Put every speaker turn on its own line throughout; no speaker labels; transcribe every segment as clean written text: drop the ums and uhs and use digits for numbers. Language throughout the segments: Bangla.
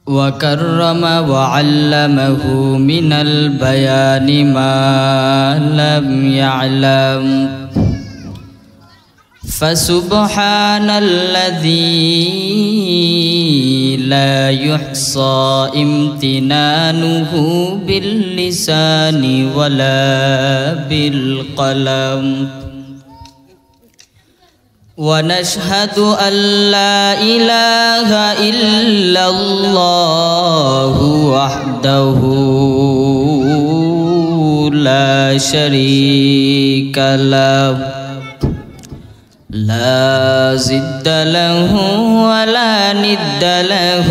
وكرم وعلمه من البيان ما لم يعلم فسبحان الذي لا يحصى امتنانه باللسان ولا بالقلم ونشهد أن لا إله إلا الله وحده لا شريك له لا ضد له ولا ند له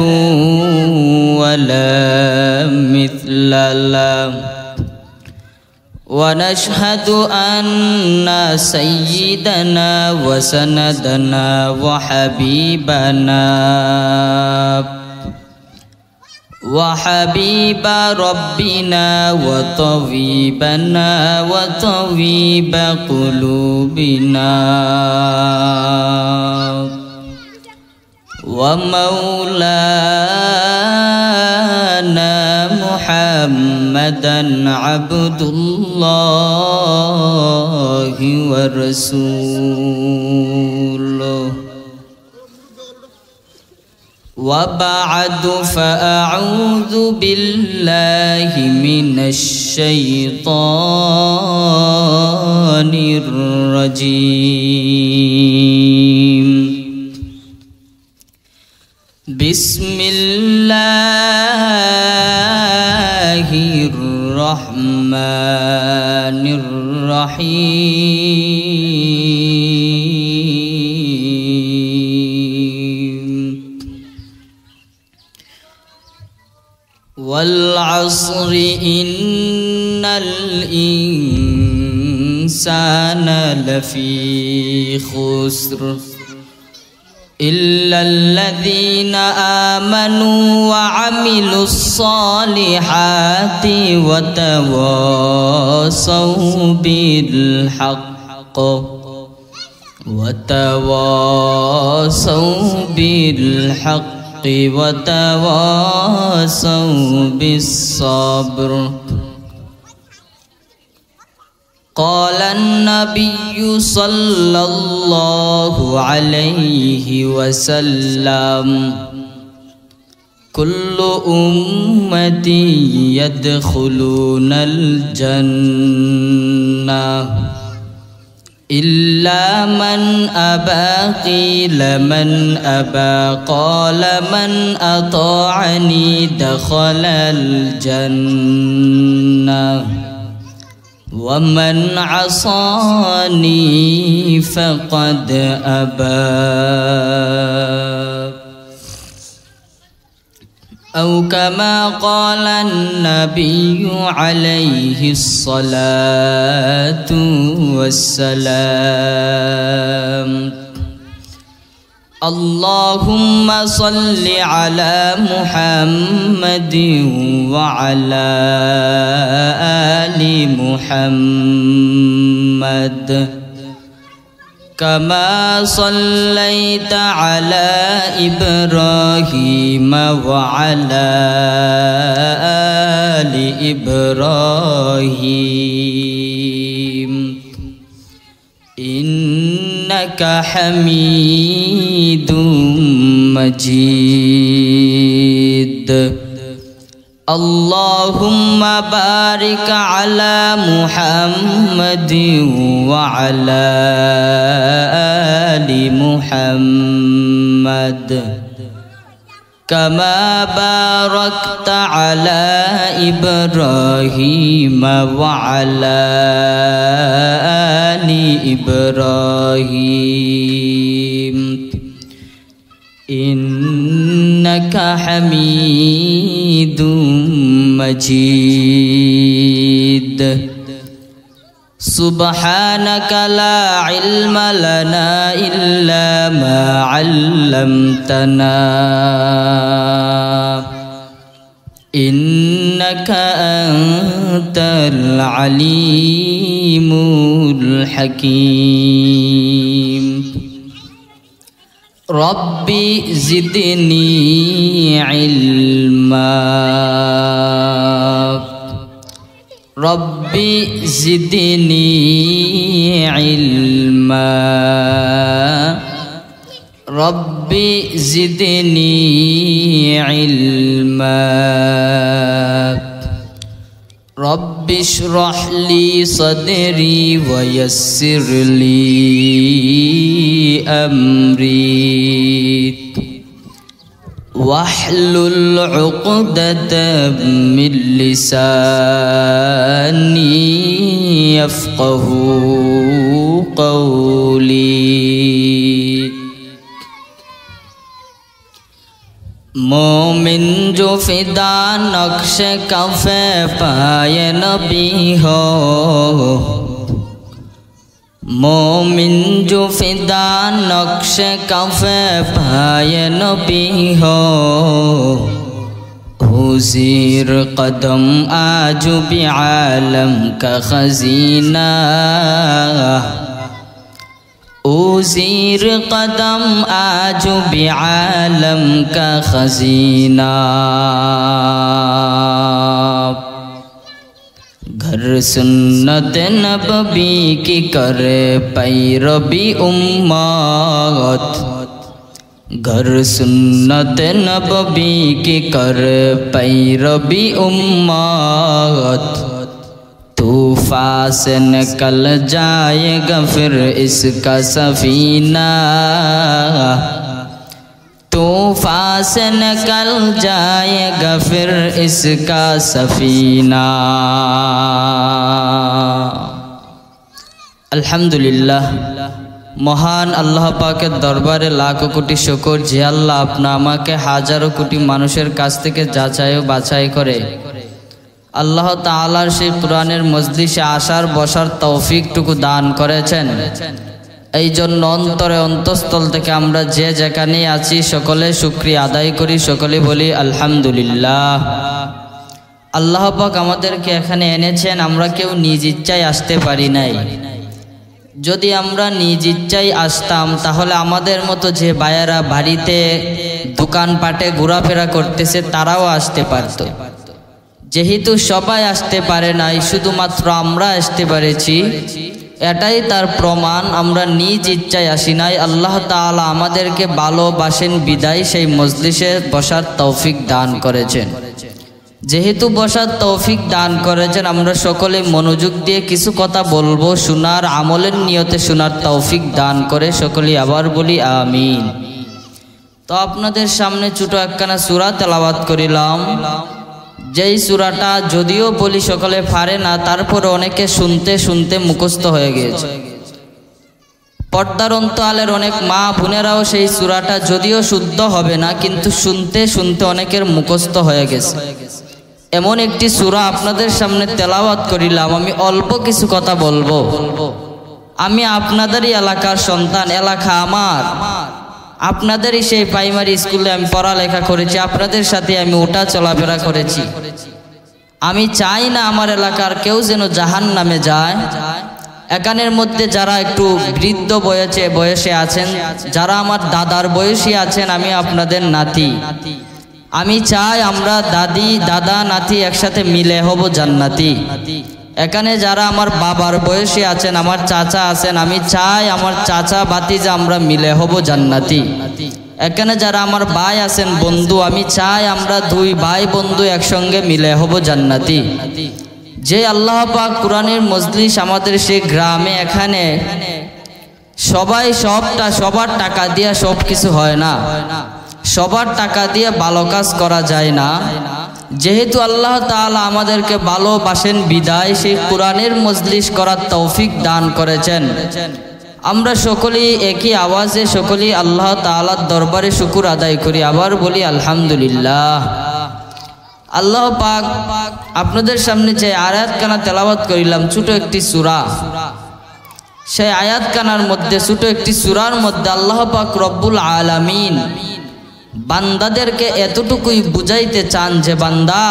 ولا مثل له ونشهد أن سيدنا وسندنا وحبيب ربنا وطبيبنا وطبيب قلوبنا ومولانا محمدا عبد الله ورسوله وبعد فأعوذ بالله من الشيطان الرجيم بسم الله الرحمن الرحيم والعصر إن الإنسان لفي خسر إلا الذين آمنوا وعملوا الصالحات وتواصوا بالحق وتواصوا بالصبر قال النبي صلى الله عليه وسلم كل أمتي يدخلون الجنة إلا من أبى قيل من أبى قال من أطاعني دخل الجنة ومن عصاني فقد أبى أو كما قال النبي عليه الصلاة والسلام اللهم صل على محمد وعلى آل محمد كما صليت على إبراهيم وعلى آل إبراهيم إنك حميد مجيد اللهم بارك على محمد وعلى آل محمد كما باركت على إبراهيم وعلى آل إبراهيم إنك حميد مجيد سبحانك لا علم لنا إلا ما علمتنا إنك أنت العليم الحكيم রব্বি জিদনি ইলমা রব্বি জিদনি ইলমা রব্বি জিদনি ইলমা রব্বি ইশরাহ লি সাদরি ওয়া ইয়াসসির লি আমরি واحلل عقدة من لساني يفقهوا قولي मोमिन जो फिदा नक्श कफ़े पाए नबी हो मोमिन जो फिदा नक्श कफ़े पाए नबी हो हुज़ीर कदम आज भी आलम का खजीना उज़ीर कदम आज भी आलम का खजीना घर सुन्नत नबवी की करे पैरवी उम्मत घर सुन्नत नबवी की करे पैरवी उम्मत तूफ़ान से निकल जाएगा फिर इसका सफीना तूफ़ान से निकल जाएगा फिर इसका सफीना। अल्हम्दुलिल्लाह महान अल्लाह पाकेर दरबारे लाखो कोटी शुक्र जे आल्लाह अपना आमाके हाजारो कोटी मानुषेर काछ थेके जाचाई ओ बाछाई करे আল্লাহ তাআলার সেই কুরআনের মজলিসে আসার বসার তৌফিকটুকু দান করেছেন। এই জন্য অন্তরে অন্তঃস্থল থেকে আমরা যে যেখানে আছি সকলে শুকরিয়া আদায় করি, সকলে বলি আলহামদুলিল্লাহ। আল্লাহ পাক আমাদেরকে এখানে এনেছেন, আমরা কেউ নিজ ইচ্ছায় আসতে পারি নাই। যদি আমরা নিজ ইচ্ছায় আসতাম তাহলে আমাদের মতো যে ভাইয়েরা বাড়িতে দোকানপাটে ঘোরাফেরা করতেছে তারাও আসতে পারত। যেহেতু সবাই আসতে পারে নাই, শুধুমাত্র আমরা আসতে পেরেছি, এটাই তার প্রমাণ আমরা নিজ ইচ্ছায় আসি নাই। আল্লাহ তাআলা আমাদেরকে ভালোবাসেন বিদায় সেই মজলিসে বসার তৌফিক দান করেছেন। যেহেতু বসার তৌফিক দান করেছেন, আমরা সকলে মনোযোগ দিয়ে কিছু কথা বলবো, শোনার আমলের নিয়তে শোনার তৌফিক দান করে সকলে আবার বলি আমিন। তো আপনাদের সামনে ছোট একখানা সূরা তেলাওয়াত করিলাম, যেই সূরাটা যদিও বলি সকলে পারে না, তারপর অনেকে শুনতে শুনতে মুখস্থ হয়ে গিয়েছে। পর্দার অন্তরালের অনেক মা বোনেরাও সেই সূরাটা যদিও শুদ্ধ হবে না, কিন্তু শুনতে শুনতে অনেকের মুখস্থ হয়ে গেছে। এমন একটি সূরা আপনাদের সামনে তেলাওয়াত করিলাম। আমি অল্প কিছু কথা বলবো। আমি আপনাদেরই এলাকার সন্তান, এলাকা আমার, আপনাদেরই সেই প্রাইমারি স্কুলে আমি পড়ালেখা করেছি, আপনাদের সাথে আমি ওঠা চলাফেরা করেছি। আমি চাই না আমার এলাকার কেউ যেন জাহান্নামে যায়। এখানের মধ্যে যারা একটু বৃদ্ধ বয়সে আছেন, যারা আমার দাদার বয়সী আছেন, আমি আপনাদের নাতি, আমি চাই আমরা দাদা নাতি একসাথে মিলে হব জান্নাতি। এখানে যারা আমার বাবার বয়সী আছেন, আমার চাচা আছেন, আমি চাই আমার চাচা ভাতিজা আমরা মিলে হব জান্নাতি। এখানে যারা আমার ভাই আছেন বন্ধু, আমি চাই আমরা দুই ভাই বন্ধু একসঙ্গে মিলে হব জান্নাতি। যে আল্লাহ পাক কুরআনের মজলিস আমাদের সেই গ্রামে, এখানে সবাই সবার টাকা দিয়ে সব কিছু হয় না, সবার টাকা দিয়ে ভালো কাজ করা যায় না। যেহেতু আল্লাহ তাআলা আমাদেরকে ভালোবাসেন বিদায় সেই কুরআনের মজলিস করার তৌফিক দান করেছেন। আমরা সকলেই একই আওয়াজে সকলেই আল্লাহ তাআলার দরবারে শুকর আদায় করি, আবার বলি আলহামদুলিল্লাহ। আল্লাহ পাক আপনাদের সামনে যে আয়াতখানা তেলাওয়াত করিলাম, ছোট একটি সূরা, সেই আয়াতখানার মধ্যে ছোট একটি সূরার মধ্যে আল্লাহ পাক রব্বুল আলামিন বান্দাদেরকে এতটুকুই বুঝাইতে চান যে বান্দা,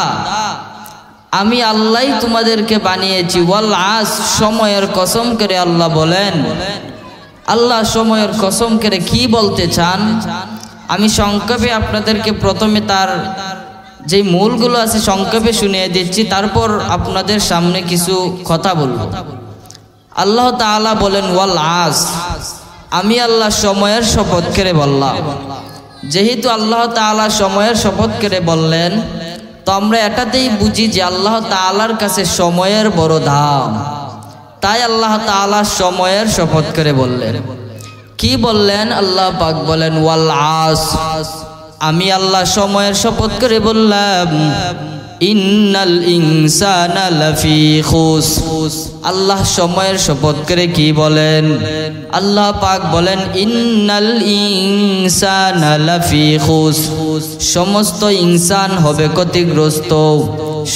আমি আল্লাহ তোমাদেরকে বানিয়েছি। ওয়াল আস, সময়ের কসম করে আল্লাহ বলেন, আল্লাহ সময়ের কসম করে কি বলতে চান আমি সংক্ষেপে আপনাদেরকে প্রথমে তার যে মূলগুলো আছে সংক্ষেপে শুনিয়ে দিচ্ছি, তারপর আপনাদের সামনে কিছু কথা বলবো। আল্লাহ তাআলা বলেন ওয়াল আস, আমি আল্লাহ সময়ের শপথ করে বললাম। যেহেতু আল্লাহ তাআলা সময়ের শপথ করে বললেন, তো আমরা এটাতেই বুঝি যে আল্লাহ তাআলার কাছে সময়ের বড় দাম। তাই আল্লাহ তাআলা সময়ের শপথ করে বললেন। কি বললেন? আল্লাহ পাক বলেন ওয়াল আস, আমি আল্লাহ সময়ের শপথ করে বললাম ইন্নাল ইনসানা লাফি খুস। আল্লাহ সময়ের শপথ করে কি বলেন? আল্লাহ পাক বলেন ইন্নাল ইনসানা লাফি খুস, সমস্ত ইনসান হবে ক্ষতিগ্রস্ত।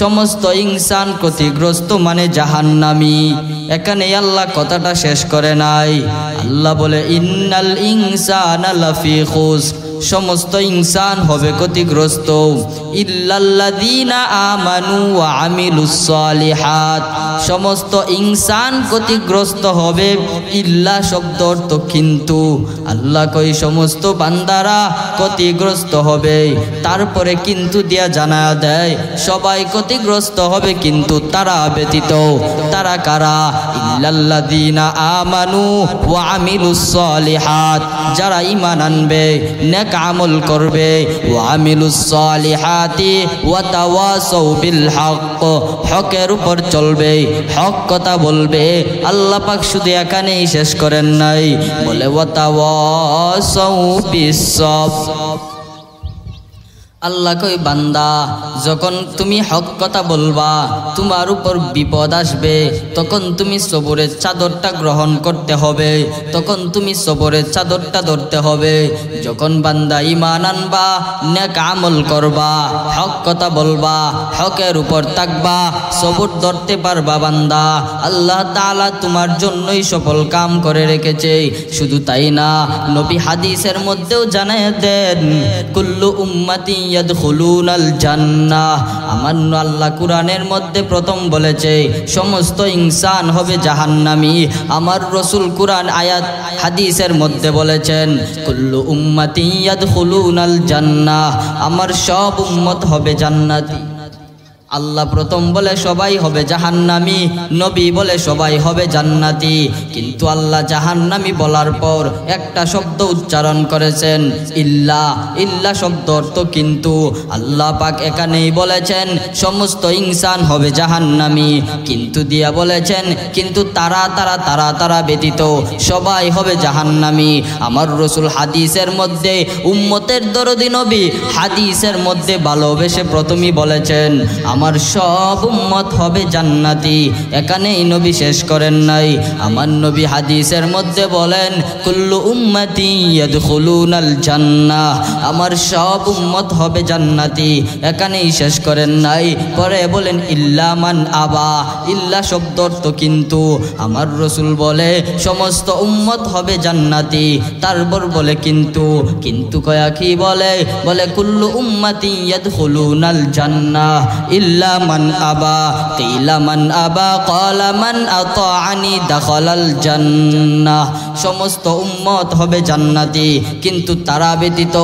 সমস্ত ইনসান ক্ষতিগ্রস্ত মানে জাহান্নামী। এখানে আল্লাহ কথাটা শেষ করে নাই। আল্লাহ বলে ইন্নাল ইনসানা লাফি খুস, সমস্ত ইনসান হবে ক্ষতিগ্রস্ত, ইল্লাল্লাযীনা আমানু ওয়া আমিলুস সালিহাত। সমস্ত ইনসান ক্ষতিগ্রস্ত হবে, ইল্লা শব্দ অর্থ কিন্তু। আল্লাহ কই সমস্ত বান্দারা ক্ষতিগ্রস্ত হবে, তারপরে কিন্তু দিয়া জানা দেয় সবাই ক্ষতিগ্রস্ত হবে কিন্তু তারা ব্যতীত। তারা কারা? ইল্লাল্লাযীনা আমানু ওয়া আমিলুস সালিহাত, যারা ঈমান আনবে, নেক আমল করবে, ওয়া আমিলুস সালিহাতি ওয়া তাওয়াসাউ বিল হক, হকের উপর চলবে, হক কথা বলবে। আল্লাহ পাক শুধু এখানেই শেষ করেন নাই, বলে ওয়া তাওয়াসাউ বিস সবর। আল্লাহ কই বান্দা, যখন তুমি হক কথা বলবা, তোমার উপর বিপদ আসবে, তখন তুমি সবরের চাদরটা গ্রহণ করতে হবে, তখন তুমি সবরের চাদরটা ধরতে হবে। যখন বান্দা ঈমান আনবা, নেক আমল করবা, হক কথা বলবা, হকের উপর থাকবা, সবর ধরতে পারবা বান্দা, আল্লাহ তাআলা তোমার জন্যই সফল কাম করে রেখেছে। শুধু তাই না, নবী হাদিসের মধ্যেও জানায় দেন কুল্লু উম্মতি ইয়াদখুলুনাল জান্নাহ। আমার আল্লাহ কুরআনের মধ্যে প্রথম বলেছে সমস্ত ইনসান হবে জাহান্নামী। আমার রাসূল কুরআন আয়াত হাদিসের মধ্যে বলেছেন কুল্লু উম্মতি ইয়াদখুলুনাল জান্নাহ, আমার সব উম্মত হবে জান্নাতি। আল্লাহ প্রথম বলে সবাই হবে জাহান্নামী, নবী বলে সবাই হবে জান্নাতি। কিন্তু আল্লাহ জাহান্নামী বলার পর একটা শব্দ উচ্চারণ করেছেন ইল্লা। ইল্লা শব্দ অর্থ কিন্তু। আল্লাহ পাক এখানেই বলেছেন সমস্ত ইনসান হবে জাহান্নামী, কিন্তু দিয়া বলেছেন কিন্তু তারা ব্যতীত সবাই হবে জাহান্নামী। আমার রাসূল হাদিসের মধ্যে উম্মতের দরদি নবী হাদিসের মধ্যে ভালোবেসে প্রথমেই বলেছেন আমার সব উম্মত হবে জান্নাতি। এখানেই নবী শেষ করেন নাই। আমার নবী হাদিসের মধ্যে বলেন কুল্লু উম্মতি ইয়াদখুলুনাল জান্নাহ, আমার সব উম্মত হবে জান্নাতি। এখানেই শেষ করেন নাই, পরে বলেন ইল্লা মান আবা। ইল্লা শব্দ অর্থ কিন্তু। আমার রাসূল বলে সমস্ত উম্মত হবে জান্নাতি, তারপর বলে কিন্তু কয়া কি বলে কুল্লু উম্মতি ইয়াদখুলুনাল জান্নাহ ইল্লা মান আবা। কিলা মান আবা ক্বালা মান আতাআনি দাখালাল জান্নাহ। সমস্ত উম্মত হবে জান্নাতি, কিন্তু তারা ব্যতীত।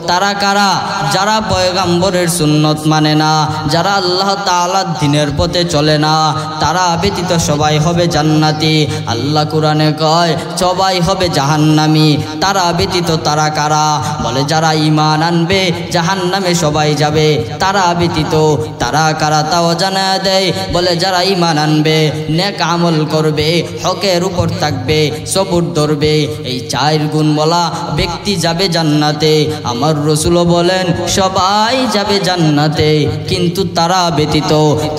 তারা কারা? যারা পয়গম্বরের সুন্নত মানে না, যারা আল্লাহ তাআলার দ্বীনের পথে চলে না, তারা ব্যতীত সবাই হবে জান্নাতি। আল্লাহ কুরআনে কয় সবাই হবে জাহান্নামী, তারা ব্যতীত। তারা কারা? বলে যারা ঈমান আনবে জাহান্নামে সবাই যাবে, তারা ব্যতীত। তারা কারা তাও জানা দেয়, বলে যারা ঈমান আনবে, নেক আমল করবে, হকের উপর থাকবে, সবর ধরবে, এই 4 গুণ বলা ব্যক্তি যাবে জান্নাতে। আমার রাসূল বলেন সবাই যাবে জান্নাতে, কিন্তু তারা ব্যতীত।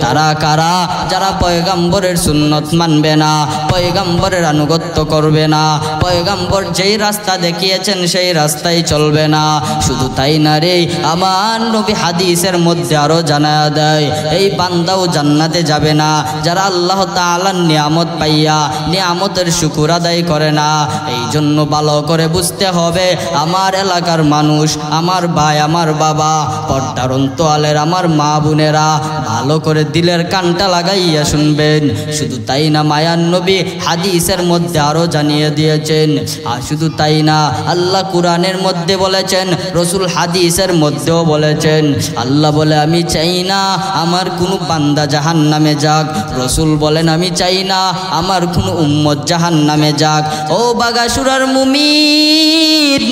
তারা কারা? যারা পয়গম্বরের সুন্নত মানবে না, পয়গম্বরের আনুগত্য করবে না, পয়গম্বর যেই রাস্তা দেখিয়েছেন সেই রাস্তায় চলবে না। শুধু তাই না রে, আমার নবী হাদিসের মধ্যে আরো জানা দেয় এই বান্দাও জান্নাতে যাবে না যারা আল্লাহ তাআলার নিয়ামত পাইয়া নিয়ামতের শুকর আদায় করে না। এই জন্য ভালো করে বুঝতে হবে, আমার এলাকার মানুষ, আমার ভাই, আমার বাবা, পর্দার অন্তরালের আমার মা বোনেরা, ভালো করে দিলের কানটা লাগাইয়া শুনবেন। শুধু তাই না, মায়ার নবী হাদিসের মধ্যে আরো জানিয়ে দিয়েছেন। আর শুধু তাই না, আল্লাহ কুরআনের মধ্যে বলেছেন, রসুল হাদিসের মধ্যেও বলেছেন। আল্লাহ বলে, আমি চাই না আমার কোনো বান্দা জাহান্নামে যাক। রসুল বলেন, আমি চাই না আমার কোনো উম্মত জাহান্নামে যাক। ও বাগাসুরার মুমিন,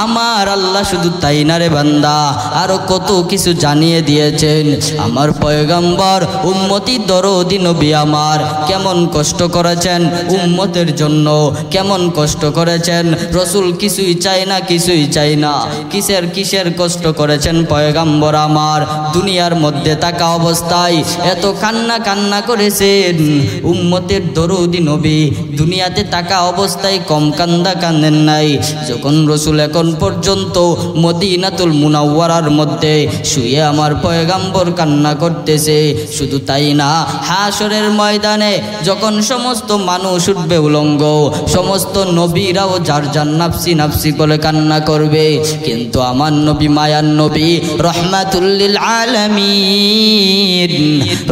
আমার আল্লাহ শুধু তাই না রে বান্দা, আরো কত কিছু জানিয়ে দিয়েছেন। আমার পয়গম্বর উম্মতি দরদি নবী আমার কেমন কষ্ট করেছেন উম্মতের জন্য, কেমন কষ্ট করেছেন। রসুল কিছুই চাই না, কিছুই চাই না, কিসের কষ্ট করেছেন পয়গম্বর আমার। দুনিয়ার মধ্যে থাকা অবস্থায় এত কান্না করেছেন উম্মতের দরদি নবী। দুনিয়াতে থাকা অবস্থায় কম কান্দেন নাই। যখন রসুল এখন পর্যন্ত মদিনাতুল মুনাওয়ারার মধ্যে শুয়ে আমার পয়গম্বর কান্না করতেছে। শুধু তাই না, হাসরের ময়দানে যখন সমস্ত মানুষ উঠবে উলঙ্গ, সমস্ত নবীরাও যার যার নাফসি নাফসি করে কান্না করবে, কিন্তু আমার নবী, মায়ার নবী, রহমাতুল লিল আলামিন,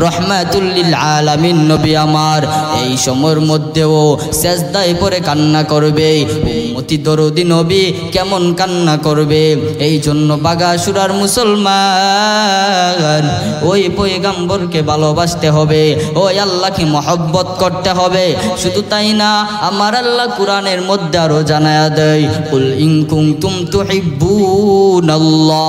রহমাতুল লিল আলামিন নবী আমার এই সময়ের মধ্যেও সেজদায় পড়ে কান্না করবে। উম্মতি দরদি নবী কেমন কান্না করবে। এই জন্য বাগাসুরার মুসলমান, ওই পয়গম্বরকে ভালোবাসতে হবে, ওই আল্লাহকে মহব্বত করতে হবে। শুধু তাই না, আমার আল্লাহ কুরআনের মধ্যে আরো জানায়া দেয়, কুল ইন কুনতুম তুহিব্বুনাল্লাহ।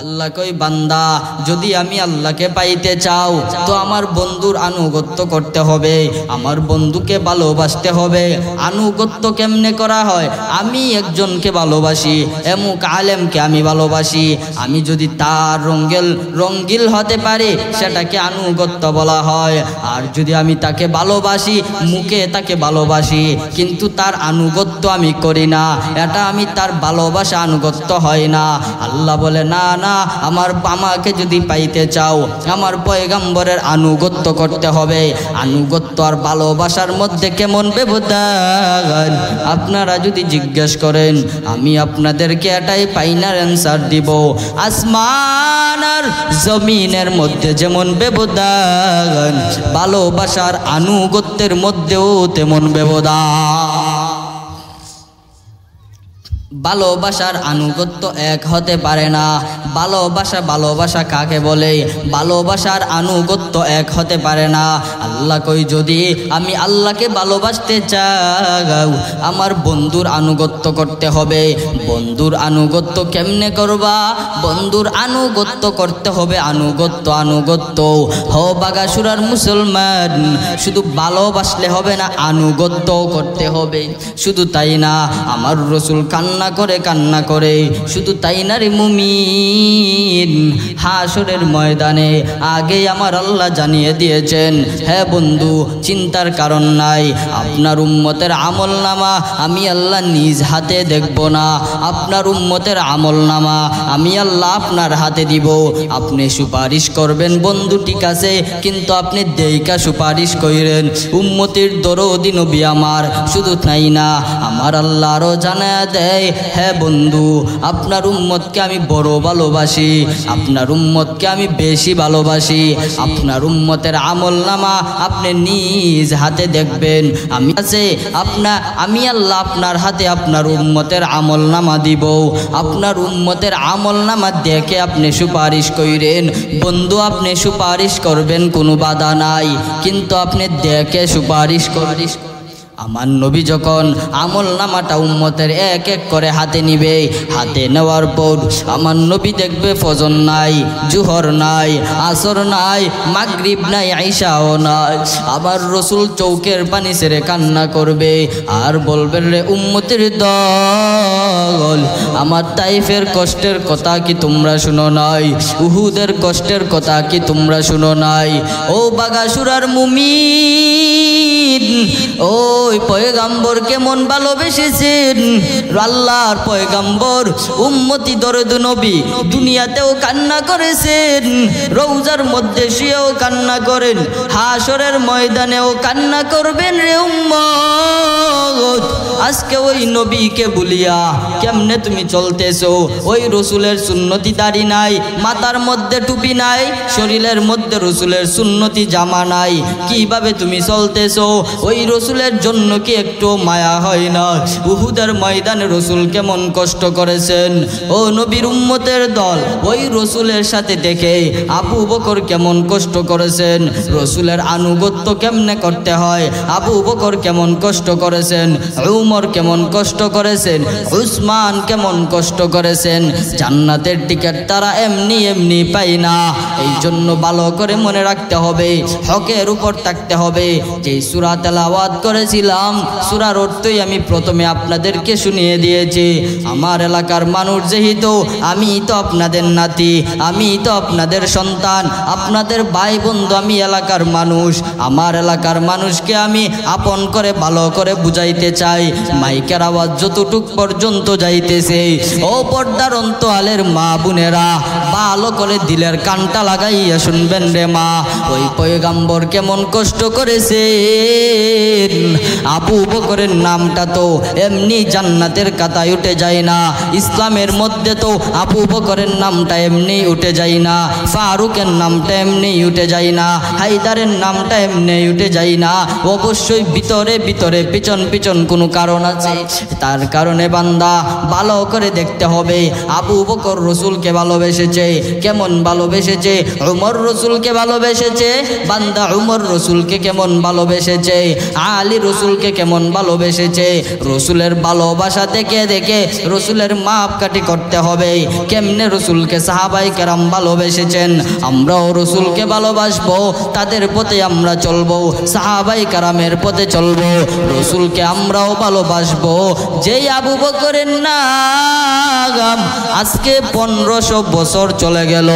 আল্লাহ কই, বান্দা যদি আমি আল্লাহকে পাইতে চাও তো আমার বন্ধুর আনুগত্য করতে হবে, আমার বন্ধুকে ভালোবাসতে হবে। আনুগত্য কেমনে করা হয়? আমি একজনকে ভালোবাসি, এমুক আলেমকে আমি ভালোবাসি, আমি যদি তার রঙ্গিল হতে পারি সেটাকে আনুগত্য বলা হয়। আর যদি আমি তাকে ভালোবাসি, মুখে তাকে ভালোবাসি কিন্তু তার আনুগত্য আমি করি না, এটা আমি তার ভালোবাসা আনুগত্য হয় না। আল্লাহ বলে, না না, আমাকে যদি পাইতে চাও আমার পয়গম্বরের আনুগত্য করতে হবে। আনুগত্য আর ভালোবাসার মধ্যে কেমন ব্যবধান আপনারা যদি জিজ্ঞেস করেন, আমি আপনাদেরকে এটাই ফাইনাল অ্যান্সার দিব। আসমান আর জমিনের মধ্যে যেমন ব্যবধান, ভালোবাসার আনুগত্যের মধ্যেও তেমন ব্যবধান। ভালোবাসার আনুগত্য এক হতে পারে না। ভালোবাসা কাকে বলে? ভালোবাসার আনুগত্য এক হতে পারে না। আল্লাহ কই, যদি আমি আল্লাহকে ভালোবাসতে চাও আমার বন্ধুর আনুগত্য করতে হবে। বন্ধুর আনুগত্য কেমনে করবা? বন্ধুর আনুগত্য করতে হবে, আনুগত্য হো বাগাসুরার মুসলমান, শুধু ভালোবাসলে হবে না, আনুগত্য করতে হবে। শুধু তাই না, আমার রসুল কান্না করে, শুধু তাই না রে মুমিন, হাসরের ময়দানে আগে আমার আল্লাহ জানিয়ে দিয়েছেন, হ্যাঁ বন্ধু, চিন্তার কারণ নাই, আপনার উম্মতের আমলনামা আমি আল্লাহ নিজ হাতে দেখব না, আপনার উম্মতের আমলনামা আমি আল্লাহ আপনার হাতে দিব। আপনি সুপারিশ করবেন বন্ধু, ঠিক আছে, কিন্তু আপনি দেইকা সুপারিশ কইরেন, উম্মতির দরদি নবী আমার। শুধু তাই না, আমার আল্লাহ আরো জানায়া দেয়, হ্যাঁ বন্ধু, আপনার উম্মতকে আমি বড় ভালোবাসি, আপনার উম্মতকে আমি বেশি ভালোবাসি। আপনার উম্মতের আমলনামা আপনি নিজ হাতে দেখবেন। আমি আল্লাহ আপনার হাতে আপনার উম্মতের আমলনামা দিব। আপনার উম্মতের আমলনামা দেখে আপনি সুপারিশ কইরেন। বন্ধু, আপনি সুপারিশ করবেন, কোনো বাধা নাই, কিন্তু আপনি দেখে সুপারিশ করিস। আমার নবী যখন আমলনামাটা উম্মতের এক এক করে হাতে নিবে, হাতে নেওয়ার পর আমার নবী দেখবে ফজর নাই, জুহর নাই, আসর নাই, মাগরিব নাই, আইশাও নাই। আমার রসুল চৌকের পানি ছেড়ে কান্না করবে আর বলবেন, রে উম্মতের দল, আমার তাইফের কষ্টের কথা কি তোমরা শুনো নাই? উহুদের কষ্টের কথা কি তোমরা শুনো নাই? ও বাগাসুরার মুমিন, ও ওই পয়গাম্বর কেমন ভালোবেসেছেন। আল্লাহর পয়গাম্বর উম্মতি দরদ নবী দুনিয়াতেও কান্না করেছেন, রওজার মধ্যে শুয়েও কান্না করেন, হাসরের ময়দানেও কান্না করবেন রে উম্মত। আজকে ওই নবীকে ভুলিয়া কেমনে তুমি চলতেছো? ওই রসুলের সুন্নতি দাড়ি নাই, মাথার মধ্যে টুপি নাই, শরীরের মধ্যে রসুলের সুন্নতি জামা নাই, কিভাবে তুমি চলতেছো? ওই রসুলের জন্য কি একটু মায়া হয় না? উহুদের ময়দানে রসুল কেমন কষ্ট করেছেন। ও নবীর উম্মতের দল, ওই রসুলের সাথে দেখে আবু বকর কেমন কষ্ট করেছেন। রসুলের আনুগত্য কেমনে করতে হয়, আবু বকর কেমন কষ্ট করেছেন, উমর কেমন কষ্ট করেছেন, উসমান কেমন কষ্ট করেছেন। জান্নাতের টিকিট তারা এমনি এমনি পাই না। এই জন্য ভালো করে মনে রাখতে হবে, হকের উপর থাকতে হবে। যে সূরা তেলাওয়াত করেছিলাম, সূরার অর্থই আমি প্রথমে আপনাদেরকে শুনিয়ে দিয়েছি। আমার এলাকার মানুষ যেহেতু, আমি তো আপনাদের নাতি, আমি তো আপনাদের সন্তান, আপনাদের ভাই বন্ধু, আমি এলাকার মানুষ। আমার এলাকার মানুষকে আমি আপন করে ভালো করে বুঝাইতে চাই। মাইকের আওয়াজ যতটুক পর্যন্ত যাইতেছে, ও পর্দার অন্তরালের মা বোনেরা, ভালো করে দিলের কানটা লাগাইয়া শুনবেন রে মা। ওই পয়গাম্বর কেমন কষ্ট করেছেন। আবু বকরের নামটা তো এমনি জান্নাতের কাতায় উঠে যায় না। ইসলামের মধ্যে তো আবু বকরের নামটা এমনি উঠে যায় না, ফারুকের নামটা এমনি উঠে যায় না, হায়দারের নামটা এমনি উঠে যায় না। অবশ্যই ভিতরে ভিতরে পিছন পিছন কোনো কারণ আছে। তার কারণে বান্দা ভালো করে দেখতে হবে। আবু বকর রসুলকে ভালোবেসেছে, কেমন ভালোবেসেছে। উমর রসুলকে ভালোবেসেছে, বান্দা উমর রসুলকে কেমন ভালোবেসেছে। আলী রসুলকে কেমন ভালোবেসেছে। রসুলের ভালোবাসা দেখে দেখে রসুলের মাপকাঠি করতে হবে। কেমনে রসুলকে সাহাবাই কেরাম ভালোবেসেছেন, আমরাও রসুলকে ভালোবাসবো, তাদের পথে আমরা চলবো, সাহাবাই কেরামের পথে চলবো, রসুলকে আমরাও ভালোবাসবো। যেই আবু বকরের নাম আজকে 1500 বছর চলে গেল,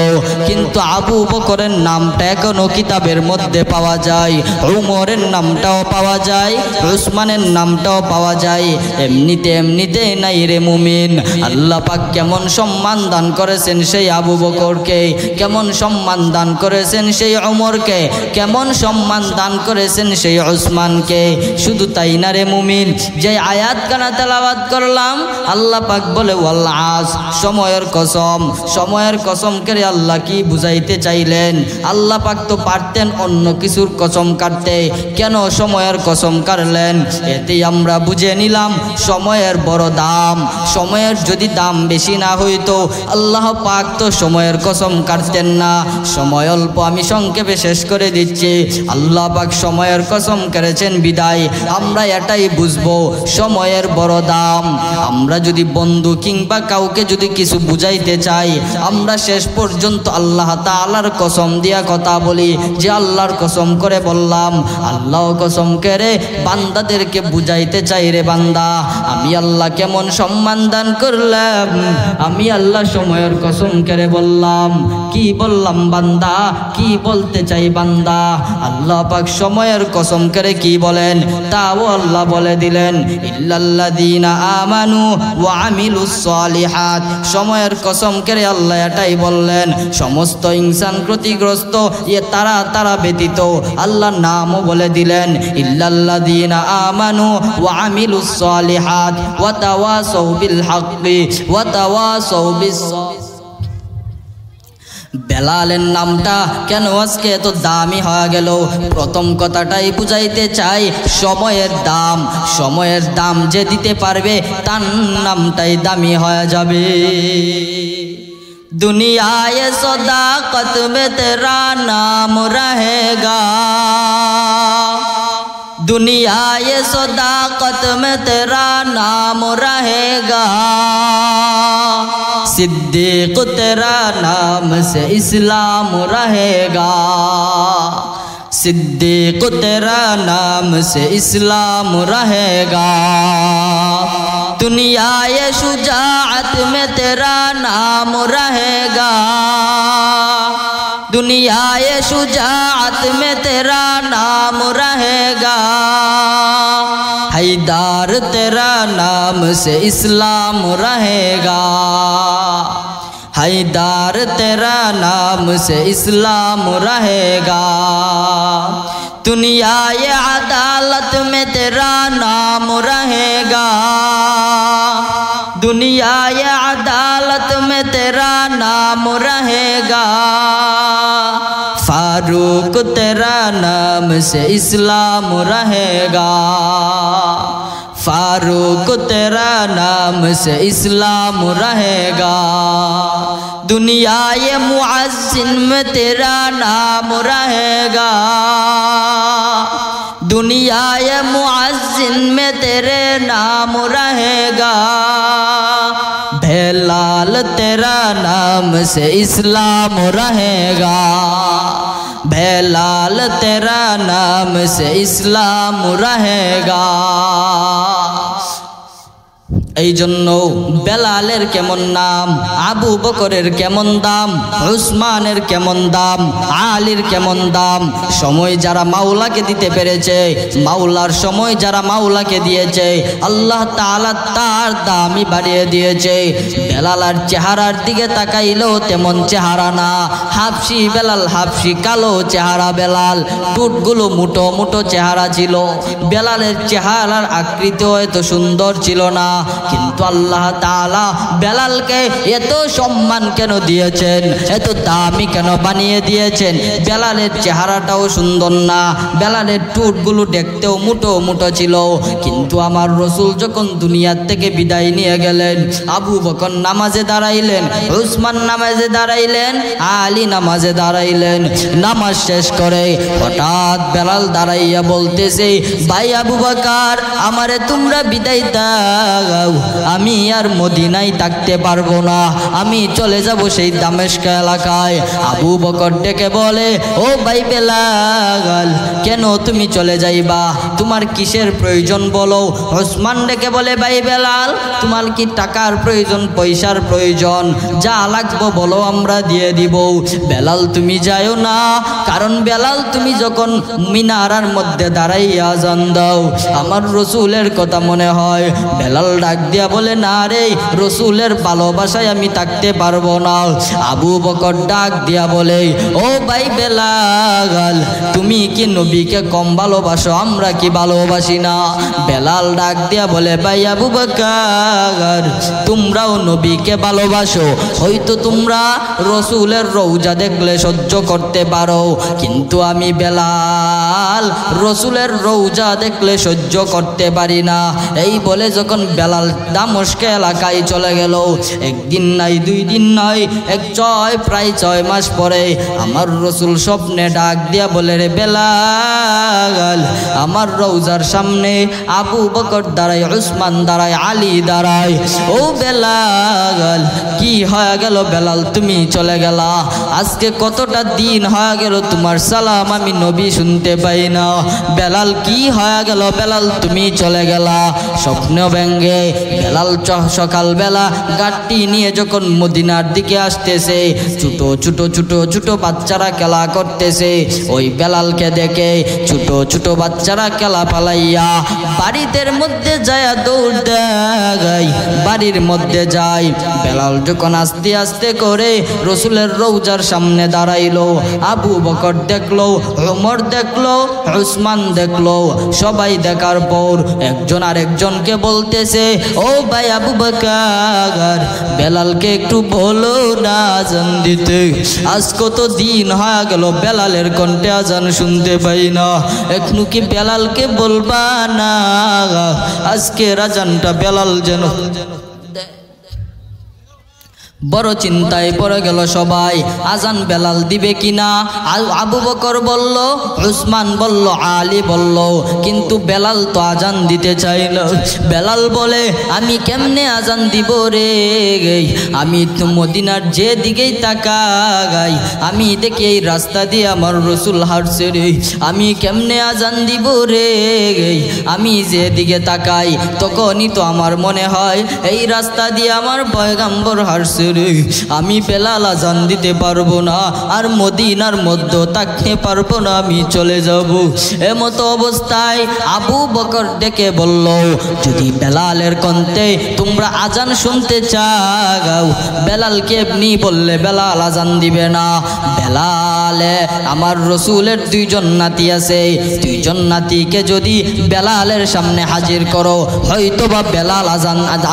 কিন্তু আবু বকরের নামটা এখনো কিতাবের মধ্যে পাওয়া যায়, উমরের নামটাও পাওয়া যায়, উসমানের নামটাও পাওয়া যায়। এমনিতে এমনিতে নাই রে মুমিন। আল্লাহ পাক কেমন সম্মান দান করেছেন সেই আবু বকরকে, কেমন সম্মান দান করেছেন সেই উমরকে, কেমন সম্মান দান করেছেন সেই উসমানকে। শুধু তাই না রে মুমিন, যে আয়াত কানা তেলাওয়াত করলাম, আল্লাহ পাক বলে ওয়াল আস, সময়ের কসম। সময়ের কসম করে আল্লাহ কি বুঝাইতে চাইলেন? আল্লাহ পাক তো পারতেন অন্য কিছুর কসম কাটতে, কেন সময়ের কসম কাটলেন? এতেই আমরা বুঝে নিলাম সময়ের বড় দাম। সময়ের যদি দাম বেশি না হইতো, আল্লাহ পাক তো সময়ের কসম কাটতেন না। সময় অল্প, আমি সংক্ষেপে শেষ করে দিচ্ছি। আল্লাহ পাক সময়ের কসম করেছেন বিদায় আমরা এটাই বুঝবো সময়ের বড় দাম। আমরা যদি বন্ধু কিংবা কাউকে যদি কিছু বুঝাইতে চাই, আমরা শেষ পর্যন্ত আল্লাহ তাআলার কসম দিয়া কথা বলি, যে আল্লাহর কসম করে বললাম। আল্লাহ কসম করে বান্দাদেরকে বুঝাইতে চাই, রে বান্দা আমি আল্লাহ কেমন সম্মান দান করলাম। আমি আল্লাহ সময়ের কসম করে বললাম। কি বললাম বান্দা? কি বলতে চাই বান্দা? আল্লাহ পাক সময়ের কসম করে কি বলেন তাও আল্লাহ বলে দিলেন, ইল্লাল্লাযীনা আমানু ওয়া আমিলুস সালিহাত। সময়ের কসম করে আল্লাহ এটাই বললেন, সমস্ত ইনসান ক্ষতিগ্রস্ত তারা ব্যতীত আল্লাহ নামও বলে দিলেন, ইল্লাল্লাযীনা আমানু ওয়া আমিলুস সালিহাত ওয়া তাওয়াসাউ বিল হাক্কি ওয়া তাওয়াসাউ বিস। বেলালের নামটা কেন আজকে এত দামি হয়ে গেল? প্রথম কথাটাই বুঝাইতে চাই, সময়ের দাম। সময়ের দাম যে দিতে পারবে তার নামটাই দামি হয়ে যাবে। दुनियाए सदाकत में तेरा नाम रहेगा, दुनियाए सदाकत में तेरा नाम रहेगा, सिद्दीक तेरा नाम से इस्लाम रहेगा, सिद्दीक तेरा नाम से इस्लाम रहेगा, दुनियाए शुजाअत में तेरा नाम रहेगा, दुनियाए शुजाअत में तेरा नाम रहेगा, हैदर तेरा नाम से इस्लाम रहेगा, हैदर तेरा नाम से इस्लाम रहेगा। दुनिया ये अदालत में तेरा नाम रहेगा, दुनिया ये अदालत में तेरा नाम रहेगा। फारूक तेरा नाम से इस्लाम रहेगा, फारूक तेरा नाम से इस्लाम रहेगा। दुनिया ये मुअज्जिन में तेरा नाम रहेगा, दुनिया ये मुअज्जिन में तेरे नाम रहेगा। बेलाल तेरा नाम से इस्लाम रहेगा, बेलाल तेरा नाम से इस्लाम रहेगा। এই জন্য বেলালের কেমন নাম, আবু বকরের কেমন দাম, উসমানের কেমন দাম, আলীর কেমন দাম। সময় যারা মাওলাকে দিতে পেরেছে, মাওলার সময় যারা মাওলাকে দিয়েছে, আল্লাহ তাআলা তার দামই বাড়িয়ে দিয়েছে। বেলালের চেহারার দিকে তাকাইলেও তেমন চেহারা না, হাবশি বেলাল, হাবশি কালো চেহারা বেলাল, টুটগুলো মুটো মুটো চেহারা ছিল। বেলালের চেহারার আকৃতিও এত সুন্দর ছিল না, কিন্তু আল্লাহ তাআলা বেলালকে এত সম্মান কেন দিয়েছেন, এত দামি কেন বানিয়ে দিয়েছেন? বেলালের চেহারাটাও সুন্দর না, বেলালের টুটগুলো দেখতেও মুটো মুটো ছিল। কিন্তু আমার রসুল যখন দুনিয়ার থেকে বিদায় নিয়ে গেলেন, আবু বকর নামাজে দাঁড়াইলেন, উসমান নামাজে দাঁড়াইলেন, আলী নামাজে দাঁড়াইলেন। নামাজ শেষ করে হঠাৎ বেলাল দাঁড়াইয়া বলতেছে, ভাই আবু বকর, আমারে তোমরা বিদায় দাও, আমি আর মদিনায় থাকতে পারবো না, আমি চলে যাব সেই দামেস্ক এলাকায়। আবু বকর ডেকে বলে, ও ভাই বেলাল, কেন তুমি চলে যাইবা? তোমার কিসের প্রয়োজন বলো? ওসমান ডেকে বলে, ভাই বেলাল, তোমার কি টাকার প্রয়োজন, পয়সার প্রয়োজন? যা লাগবো বলো, আমরা দিয়ে দিব। বেলাল তুমি যাও না, কারণ বেলাল তুমি যখন মিনারার মধ্যে দাঁড়াইয়া আযান দাও, আমার রসুলের কথা মনে হয়। বেলাল ডাক দিয়া বলে, না রে, রসুলের ভালোবাসায় আমি থাকতে পারবো না। আবু বকর ডাক দিয়া বলে, ও ভাই বেলাল, তুমি কি নবীকে কম ভালোবাসো? আমরা কি ভালোবাসি না? বেলাল ডাক দিয়া বলে, ভাই আবু বকর, তোমরাও নবীকে ভালোবাসো, হয়তো তোমরা রসুলের রওজা দেখলে সহ্য করতে পারো, কিন্তু আমি বেলাল রসুলের রওজা দেখলে সহ্য করতে পারি না। এই বলে যখন বেলাল দামেস্ক এলাকায় চলে গেল, একদিন নাই, দুই দিন নয়, প্রায় 6 মাস পরে আমার রসুল স্বপ্নে ডাক দিয়া বলে, রে বেলাল, আমার রওজার সামনে আবু বকর দাঁড়ায়, উসমান দাঁড়ায়, আলী দাঁড়ায়। ও বেলাল, কি হয়ে গেল বেলাল, তুমি চলে গেলা? আজকে কতটা দিন হয়ে গেল তোমার সালাম আমি নবী শুনতে পাই না। বেলাল, কি হয়ে গেল বেলাল, তুমি চলে গেলা? স্বপ্ন ভেঙ্গে বেলাল সকালবেলা গাড়ি নিয়ে যখন মদিনার দিকে আসতেছে, ছোট ছোট ছোট ছোট বাচ্চারা খেলা করতেছে। ওই বেলালকে দেখে ছোট ছোট বাচ্চারা খেলা পালাইয়া বাড়িদের মধ্যে যায়, দৌড় দেয়, বাড়ির মধ্যে যায়। বেলাল যখন আস্তে আস্তে করে রসুলের রওজার সামনে দাঁড়াইলো, আবু বকর দেখলো, ওমর দেখলো, উসমান দেখলো। সবাই দেখার পর একজন আরেকজনকে বলতেছে, ও ভাই আবু বকর, বেলালকে একটু বলো না আজান দিতে। আজ কত দিন হয়ে গেল বেলালের কণ্ঠে আজান শুনতে পাই না, এখনো কি বেলালকে বলবা না? আজকের আজানটা বেলাল যেন। বড় চিন্তায় পড়ে গেল সবাই, আজান বেলাল দিবে কিনা। আবু বকর বলল, উসমান বলল, আলী বলল, কিন্তু বেলাল তো আজান দিতে চাই না। বেলাল বলে, আমি কেমনে আজান দিব রে? আমি তো মদিনার যে দিকেই তাকাই, আমি দেখি এই রাস্তা দিয়ে আমার রসুল হাঁটছে রে, আমি কেমনে আজান দিব রে? আমি যে দিকে তাকাই তখনই তো আমার মনে হয় এই রাস্তা দিয়ে আমার পয়গম্বর হাঁটছে রে, আমি বেলাল আজান দিতে পারবো না, আর মদিনার মধ্যে থাকতে পারবো না, আমি চলে যাব। এমতো অবস্থায় আবু বকর ডেকে বলল, যদি বেলালের কণ্ঠে তোমরা আজান শুনতে চাও, বেলালকে এমনি বললে বেলাল আজান দিবে না। বেলালে আমার রসুলের দুইজন নাতি আছে, দুইজন নাতিকে যদি বেলালের সামনে হাজির করো, হয়তো বা বেলাল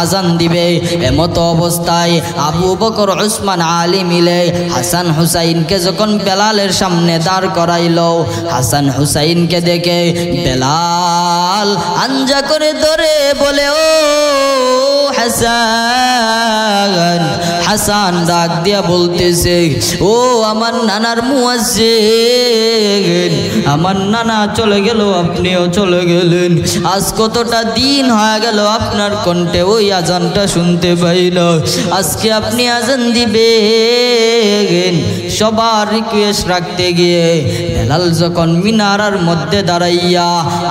আজান দিবে। এমতো অবস্থায় আবু বকর উসমান আলী মিলে হাসান হুসাইনকে যখন বেলালের সামনে দাঁড় করাইল, হাসান হুসাইনকে দেখে বেলাল আঞ্জা করে ধরে বলে, ও হাসান। হাসান ডাক দিয়া বলতেছে, ও আমার নানার মুয়াজ্জিন, আমার নানা চলে গেল, আপনিও চলে গেলেন। আজ কতটা দিন হয়ে গেল আপনার কণ্ঠে ওই আজানটা শুনতে পাই না, আজকে আপনি আজান দিবেন। সবার রিকোয়েস্ট রাখতে গিয়ে বেলাল যখন মিনারার মধ্যে দাঁড়াইয়া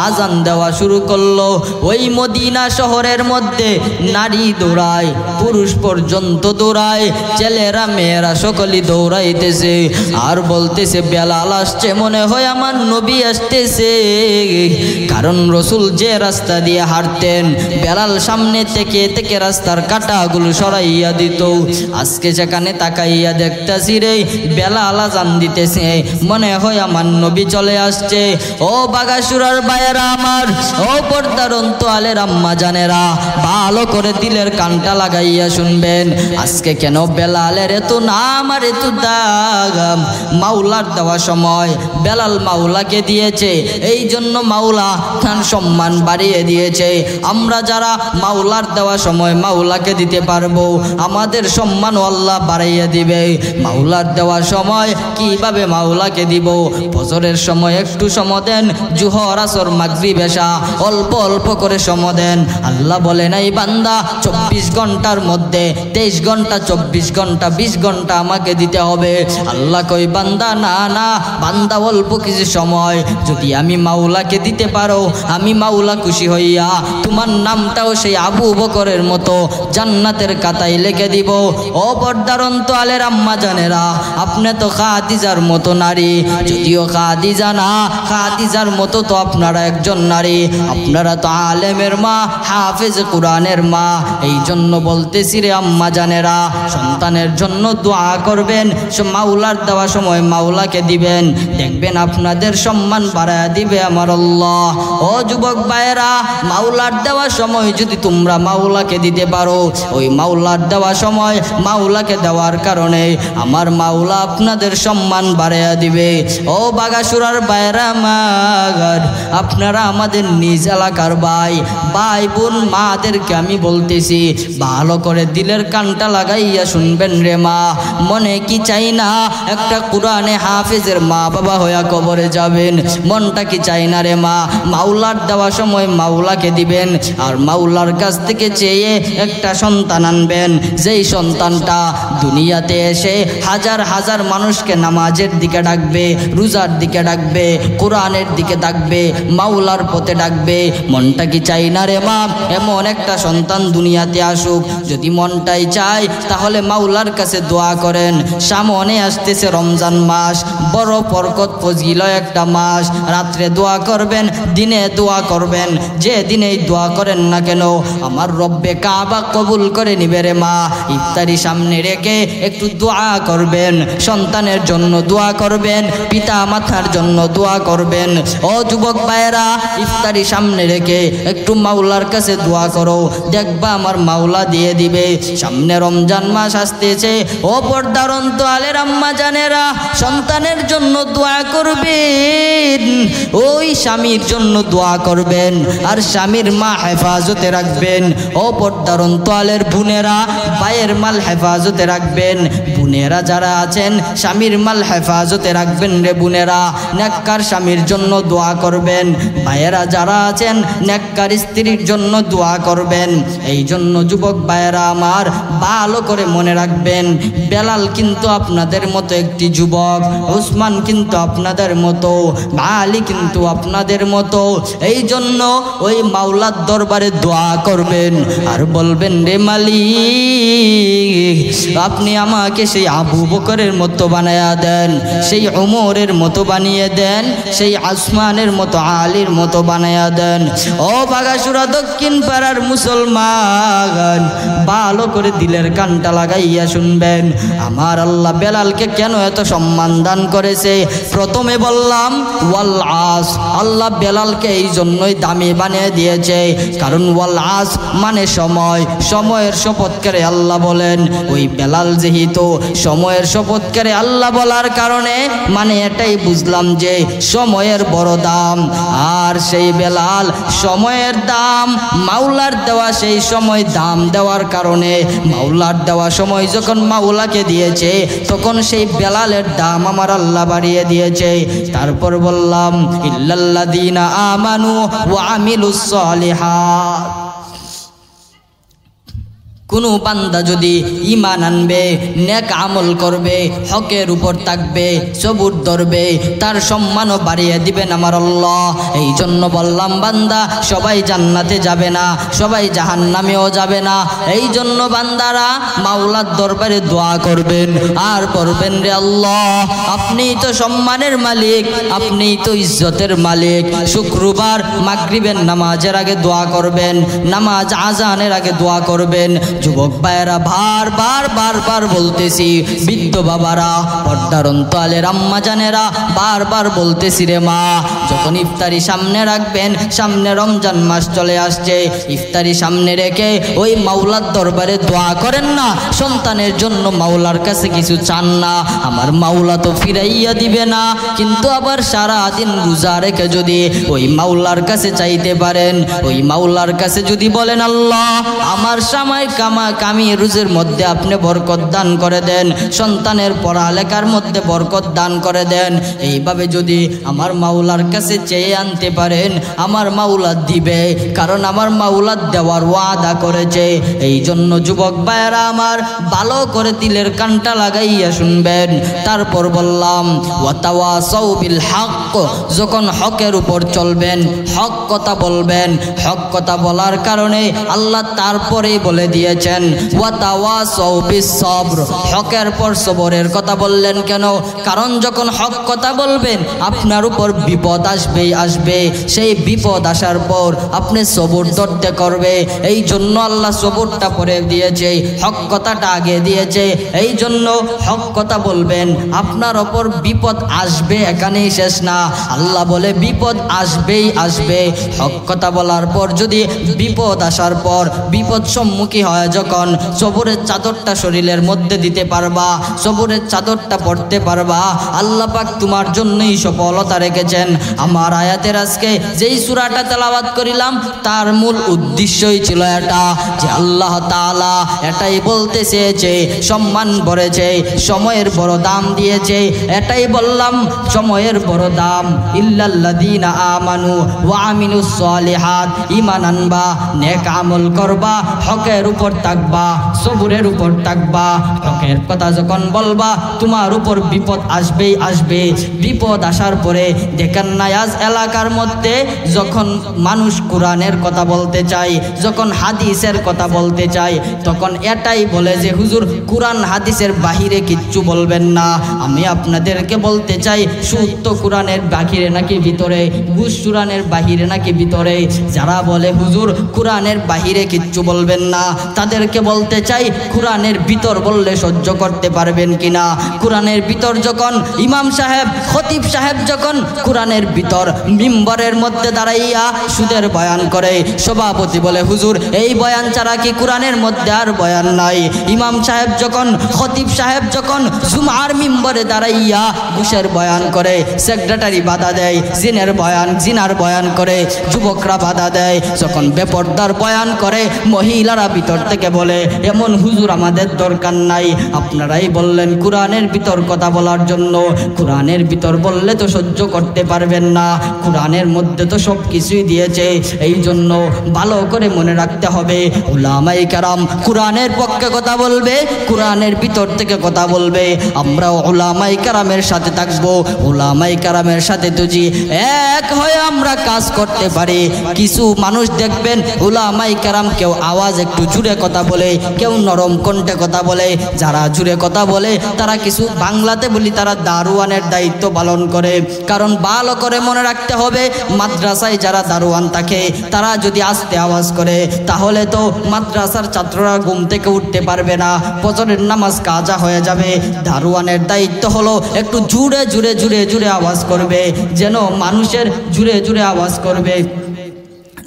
আজান দেওয়া শুরু করলো, ওই মদিনা শহরের মধ্যে নারী দৌড়ায়, পুরুষ পর্যন্ত দৌড়ায়, ছেলেরা মেয়েরা সকলেই দৌড়াইতেছে আর বলতেছে, বেলাল আসছে, মনে হয় আমার নবী আসতেছে। কারণ রসুল যে রাস্তা দিয়ে হাঁটতেন, বেলাল সামনে থেকে থেকে রাস্তার কাঁটাগুলো সরাইয়া দিত। আজকে সেখানে তাকাইয়া দেখতেছি রে, বেলাল আজান দিতেছে, মনে হয় আমার নবী চলে আসছে। ও বাগাসুরার ভাইয়েরা আমার, ও পর্দার অন্তরালের আম্মা জানেরা, ভালো করে দিলের কানটা লাগাইয়া শুনবেন। আজকে কেন বেলালের এত নাম আর এত দাম? মাওলার দেওয়া সময় বেলাল মাওলাকে দিয়েছে, এই জন্য মাওলা তার সম্মান বাড়িয়ে দিয়েছে। আমরা যারা মাওলার দেওয়া সময় মাওলাকে দিতে পারবো, আমাদের সম্মানও আল্লাহ বাড়াইয়া দিবে। মাওলার দেওয়া সময় কিভাবে মাওলাকে দিব? ফজরের সময় একটু সময় দেন, জোহর আসর মাগরিব এশা অল্প অল্প করে সময় দেন। আল্লাহ বলে নাই বান্দা 24 ঘন্টার মধ্যে 23 ঘন্টা 24 ঘন্টা 20 ঘন্টা আমাকে দিতে হবে। আল্লাহ কই বান্দা না না, বান্দা অল্প কিছু সময় যদি আমি মাওলাকে দিতে পারো, আমি মাওলা খুশি হইয়া তোমার নামটাও সেই আবু বকরের মতো জান্নাতের কাতায় লিখে দিব। ও পর্দার অন্তরালের আম্মা জানেরা, আপনি তো খাদিজার মতো নারী, যদিও খাদিজা না, খাদিজার মতো তো আপনারা একজন নারী, আপনারা তো আলেমের মা, হাফেজ কোরআনের মা। এই জন্য বলতেছি রে আম্মা জানেরা, সন্তানের জন্য দোয়া করবেন, মাওলার দেওয়া সময় মাওলাকে দিবেন, দেখবেন আপনাদের সম্মান বাড়ায় দিবে আমার আল্লাহ। ও যুবক ভাইয়েরা, মাওলার দেওয়া সময় যদি তোমরা মাওলাকে দিতে পারো, ওই মাওলার দেওয়া সময় মাওলাকে দেওয়ার কারণে আমার মাওলা আপনাদের সম্মান বাড়াইয়া দিবে। ও বাগাসুরার ভাইয়েরা আমার, আপনারা আমাদের নিজ এলাকার ভাই ভাই বোন মাদেরকে আমি বলতেছি, ভালো করে দিলের কানটা লাগাইয়া শুনবেন রে মা। মনে কি চাই না একটা কোরআনে হাফেজের মা বাবা হইয়া কবরে যাবেন? মনটা কি চাই না রে মা? মাওলার দেওয়া সময় মাওলাকে দিবেন, আর মাওলার কাছ থেকে চেয়ে একটা সন্তান আনবেন, যেই সন্তানটা দুনিয়াতে এসে হাজার হাজার মানুষকে নামাজের দিকে ডাকবে, রোজার দিকে ডাকবে, কোরআনের দিকে ডাকবে, মাওলার পথে ডাকবে। মনটা কি চাই না রে মা এমন একটা সন্তান দুনিয়াতে আসুক? যদি মনটাই চায় তাহলে মাওলার কাছে দোয়া করেন। সামনে আসতেছে রমজান মাস, বড় বরকত ফজিল একটা মাস। রাত্রে দোয়া করবেন, দিনে দোয়া করবেন, যে দিনেই দোয়া করেন না কেন আমার রব্বে কাবা কবুল করে নিবে রে মা। ইফতারি সামনে রেখে একটু দোয়া করবেন, সন্তানের জন্য দোয়া করবেন, পিতা মাতার জন্য দোয়া করবেন। ও যুবক ভাইয়েরা, ইফতারি সামনে রেখে একটু মাওলার কাছে দোয়া করো, দেখবা আমার মাওলা দিয়ে দিবে। সামনে রমজান মাস আসতেছে, ও পর্দার অন্তরালের আম্মা জানেরা, সন্তানের জন্য দোয়া করবেন, ওই স্বামীর জন্য দোয়া করবেন, আর স্বামীর মা হেফাজতে রাখবেন। ও পর্দার অন্তরালের বোনেরা, ভাইয়ের মাল হেফাজতে রাখবেন। বোনেরা যারা আছেন স্বামীর মাল হেফাজতে রাখবেন রে বোনেরা, নেককার স্বামীর জন্য দোয়া করবেন। ভাইয়েরা যারা আছেন নেককার স্ত্রীর জন্য দোয়া করবেন। এই জন্য যুবক ভাইয়েরা আমার ভালো করে মনে রাখবেন, বেলাল কিন্তু আপনাদের মতো একটি যুবক, উসমান কিন্তু আপনাদের মতো, আলী কিন্তু আপনাদের মতো। এই জন্য ওই মাওলার দরবারে দোয়া করবেন আর বলবেন, রে মালিক আপনি আমাকে সেই আবু বকরের মতো বানায়া দেন, সেই ওমরের মতো বানিয়ে দেন, সেই আসমানের মতো আলীর মতো বানায়া দেন। ও বাগাসুরা দক্ষিণ পাড়ার মুসলমান, ভালো করে দিলের কানটা লাগাইয়া শুনবেন। আমার আল্লাহ বেলালকে কেন এত সম্মান দান করেছে? প্রথমে বললাম ওয়াল আস, আল্লাহ বেলালকে এই জন্যই দামি বানিয়ে দিয়েছে, কারণ ওয়াল আস মানে সময়, সময়ের শপথ করে আল্লাহ বলেন। ওই বেলাল যেহেতু সময়ের শপথ করে আল্লাহ বলার কারণে মানে এটাই বুঝলাম যে সময়ের বড় দাম। আর সেই বেলাল সময়ের দাম, মাওলার দেওয়া সেই সময় দাম দেওয়ার কারণে মাওলার দেওয়া সময় যখন মাওলাকে দিয়েছে তখন সেই বেলালের দাম আমার আল্লাহ বাড়িয়ে দিয়েছে। তারপর বললাম ইল্লাল্লাযীনা আমানু ওয়া আমিলুস সালিহাত, কোনো বান্দা যদি ঈমান আনবে, নেক আমল করবে, হকের উপর থাকবে, সবুর ধরবে, তার সম্মানও বাড়িয়ে দিবেন আমার আল্লাহ। এই জন্য বললাম বান্দা সবাই জান্নাতে যাবে না, সবাই জাহান্নামেও যাবে না। এই জন্য বান্দারা মাওলার দরবারে দোয়া করবেন আর করবেন, রে আল্লাহ আপনিই তো সম্মানের মালিক, আপনিই তো ইজ্জতের মালিক। শুক্রবার মাগরিবের নামাজের আগে দোয়া করবেন, নামাজ আজানের আগে দোয়া করবেন। যুবক ভাইয়েরা বারবার বলতেছি, বৃদ্ধ বাবারা, পর্দার অন্তরালের আম্মা জানেরা বারবার বলতেছি, রে মা যখন ইফতারি সামনে রাখবেন, সামনে রমজান মাস চলে আসছে, ইফতারি সামনে রেখে ওই মাওলার দরবারে দোয়া করেন না, সন্তানের জন্য মাওলার কাছে কিছু চান না, আমার মাওলা তো ফিরাইয়া দিবে না। কিন্তু আবার সারা দিন রোজা রেখে যদি ওই মাওলার কাছে চাইতে পারেন, ওই মাওলার কাছে যদি বলেন, আল্লাহ আমার সময় কামি রুজের মধ্যে আপনি বরকত দান করে দেন, সন্তানের পড়ালেখার মধ্যে বরকত দান করে দেন, এইভাবে যদি আমার মাওলার কাছে চেয়ে আনতে পারেন, আমার মাওলা দিবে, কারণ আমার মাওলা দেওয়ার ওয়াদা করেছে। এই জন্য যুবক ভাইয়েরা আমার ভালো করে দিলের কানটা লাগাইয়া শুনবেন। তারপর বললাম ওয়াতাওয়াসাউ বিল হক, যখন হকের উপর চলবেন, হক কথা বলবেন, হক কথা বলার কারণে আল্লাহ তারপরেই বলে দিয়েছেন ওয়াতাওয়াসাউ বিস সবর, হকের পর সবরের কথা বললেন কেন? কারণ যখন হক কথা বলবেন আপনার উপর বিপদ আসবেই আসবে, সেই বিপদ আসার পর আপনি সবর ধরতে করবে। এই জন্য আল্লাহ সবরটা পরে দিয়েছে, হক কথাটা আগে দিয়েছে। এই জন্য হক কথা বলবেন, আপনার ওপর বিপদ আসবে, এখানেই শেষ না, আল্লাহ বলে বিপদ আসবেই আসবে। হক কথা বলার পর যদি বিপদ আসার পর বিপদ সম্মুখী হয়, যখন সবরের চাদরটা শরীরের মধ্যে দিতে পারবা, সবরের চাদরটা পড়তে পারবা, আল্লাহ পাক তোমার জন্যই সফলতা রেখেছেন। আমার আয়াতের আজকে যেই সূরাটা তেলাওয়াত করিলাম তার মূল উদ্দেশ্যই ছিল এটা, যে আল্লাহ তাআলা এটাই বলতে চেয়েছে, সম্মান করেছে, সময়ের বড় দাম দিয়েছে। এটাই বললাম সময়ের বড় দাম। ইল্লাল্লাযীনা আমানু ওয়া আমিলুস সালিহাত, ঈমান আনবা, নেক আমল করবা, হকের উপর থাকবা, সবরের উপর থাকবা, হকের কথা যখন বলবা তোমার উপর বিপদ আসবেই আসবে। বিপদ আসার পরে দেখেন না আজ এলাকার মধ্যে যখন মানুষ কোরআনের কথা বলতে চায়, যখন হাদিসের কথা বলতে চায়, তখন এটাই বলে যে হুজুর কোরআন হাদিসের বাহিরে কিচ্ছু বলবেন না। আমি আপনাদেরকে বলতে চাই, সুদ তো কোরআনের বাহিরে নাকি ভিতরে, ঘুষ কোরআনের বাহিরে নাকি ভিতরে। যারা বলে হুজুর কোরআনের বাহিরে কিচ্ছু বলবেন না, তাদেরকে বলতে চাই কোরআনের ভিতর বললে সহ্য করতে পারবেন কিনা। কোরআনের ভিতর যখন ইমাম সাহেব, খতিব সাহেব যখন কোরআনের ভিতর মিম্বরের মধ্যে দাঁড়াইয়া সুদের বয়ান করে, সভাপতি বলে হুজুর এই বয়ান ছাড়া কি কোরআনের মধ্যে আর বয়ান নাই? ইমাম সাহেব যখন, খতিব সাহেব যখন জুমার মিম্বরে দাঁড়াইয়া ঘুষের বয়ান করে, সেক্রেটারি বাধা দেয়, জিনার বয়ান করে, যুবকরা বাধা দেয়, যখন বেপরদার বয়ান করে, মহিলারা ভিতর থেকে
থেকে বলে, এমন হুজুর আমাদের দরকার নাই। আপনারাই বললেন কোরআনের ভিতর কথা বলার জন্য। কোরআনের ভিতর বললে তো সহ্য করতে পারবেন না, কোরআনের মধ্যে তো সব কিছুই দিয়েছে। এই জন্য ভালো করে মনে রাখতে হবে, উলামায়ে কেরাম কোরআনের পক্ষে কথা বলবে, কোরআনের ভিতর থেকে কথা বলবে। আমরা উলামায়ে কেরামের সাথে থাকবো, উলামায়ে কেরামের সাথে তুজি এক হয়ে আমরা কাজ করতে পারি। কিছু মানুষ দেখবেন উলামায়ে কেরাম কেউ আওয়াজ একটু জুড়ে কথা বলে, কেউ নরম কণ্ঠে কথা বলে। যারা জুড়ে কথা বলে তারা কিছু বাংলাতে বলি তারা দারোয়ানের দায়িত্ব পালন করে। কারণ ভালো করে মনে রাখতে হবে, মাদ্রাসায় যারা দারোয়ান থাকে তারা যদি আস্তে আওয়াজ করে তাহলে তো মাদ্রাসার ছাত্ররা ঘুম থেকে উঠতে পারবে না, ফজরের নামাজ কাজা হয়ে যাবে। দারোয়ানের দায়িত্ব হলো একটু জুড়ে জুড়ে জুড়ে জুড়ে আওয়াজ করবে, যেন মানুষের জুড়ে জুড়ে আওয়াজ করবে,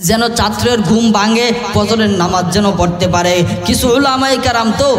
যেন ছাত্রের ঘুম ভাঙে, ফজরের নামাজ যেন পড়তে পারে। কিছু উলামায়ে কেরাম তো